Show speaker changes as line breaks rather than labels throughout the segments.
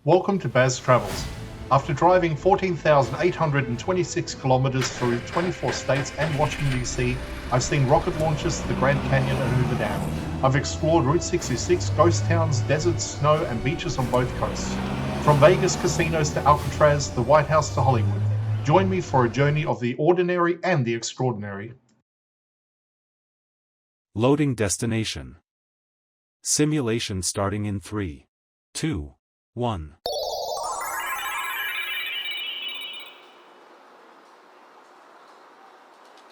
Welcome to Baz Travels. After driving 14,826 kilometers through 24 states and Washington, D.C., I've seen rocket launches to the Grand Canyon and Hoover Dam. I've explored Route 66, ghost towns, deserts, snow, and beaches on both coasts. From Vegas casinos to Alcatraz, the White House to Hollywood. Join me for a journey of the ordinary and the extraordinary.
Loading destination. Simulation starting in 3, 2, 1.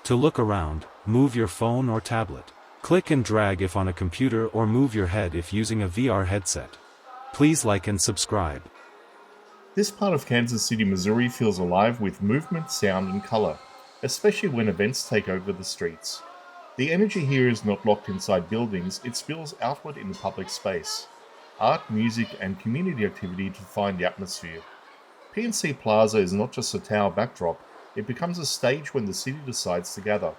To look around, move your phone or tablet. Click and drag if on a computer or move your head if using a VR headset. Please like and subscribe.
This part of Kansas City, Missouri feels alive with movement, sound, and color, especially when events take over the streets. The energy here is not locked inside buildings, it spills outward in the public space. Art, music, and community activity define the atmosphere. PNC Plaza is not just a tower backdrop, it becomes a stage when the city decides to gather.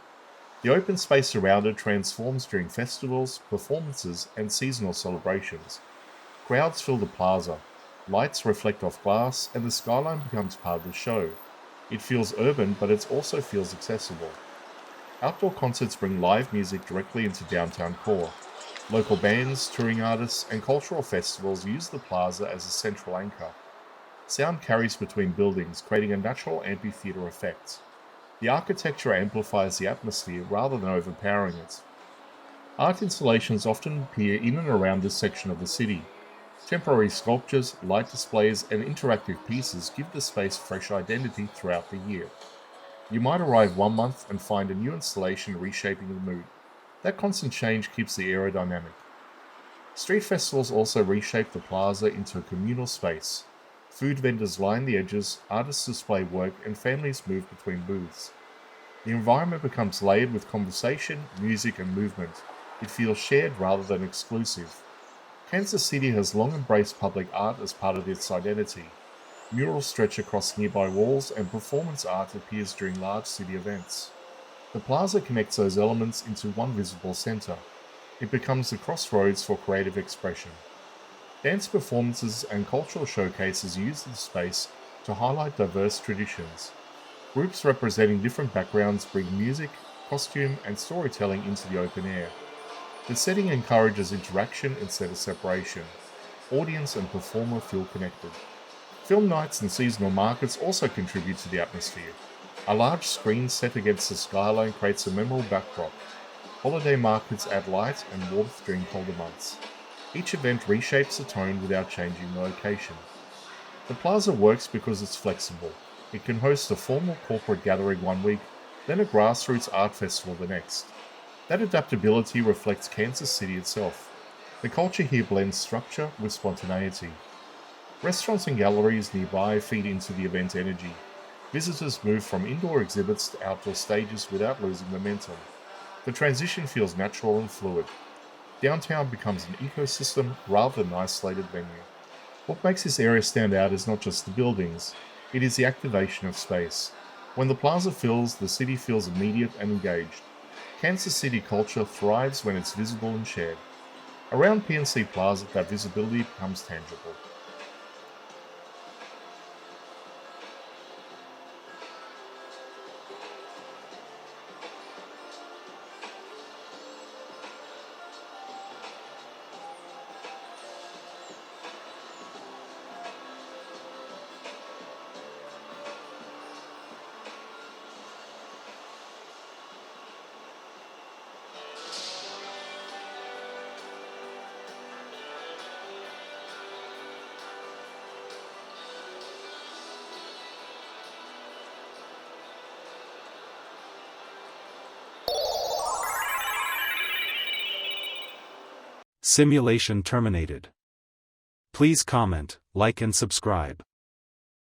The open space around it transforms during festivals, performances, and seasonal celebrations. Crowds fill the plaza, lights reflect off glass, and the skyline becomes part of the show. It feels urban, but it also feels accessible. Outdoor concerts bring live music directly into downtown core. Local bands, touring artists, and cultural festivals use the plaza as a central anchor. Sound carries between buildings, creating a natural amphitheater effect. The architecture amplifies the atmosphere rather than overpowering it. Art installations often appear in and around this section of the city. Temporary sculptures, light displays, and interactive pieces give the space fresh identity throughout the year. You might arrive one month and find a new installation reshaping the mood. That constant change keeps the area dynamic. Street festivals also reshape the plaza into a communal space. Food vendors line the edges, artists display work, and families move between booths. The environment becomes layered with conversation, music, and movement. It feels shared rather than exclusive. Kansas City has long embraced public art as part of its identity. Murals stretch across nearby walls, and performance art appears during large city events. The plaza connects those elements into one visible center. It becomes the crossroads for creative expression. Dance performances and cultural showcases use the space to highlight diverse traditions. Groups representing different backgrounds bring music, costume, and storytelling into the open air. The setting encourages interaction instead of separation. Audience and performer feel connected. Film nights and seasonal markets also contribute to the atmosphere. A large screen set against the skyline creates a memorable backdrop. Holiday markets add light and warmth during colder months. Each event reshapes the tone without changing the location. The plaza works because it's flexible. It can host a formal corporate gathering one week, then a grassroots art festival the next. That adaptability reflects Kansas City itself. The culture here blends structure with spontaneity. Restaurants and galleries nearby feed into the event energy. Visitors move from indoor exhibits to outdoor stages without losing momentum. The transition feels natural and fluid. Downtown becomes an ecosystem rather than an isolated venue. What makes this area stand out is not just the buildings, it is the activation of space. When the plaza fills, the city feels immediate and engaged. Kansas City culture thrives when it's visible and shared. Around PNC Plaza, that visibility becomes tangible.
Simulation terminated. Please comment, like and subscribe.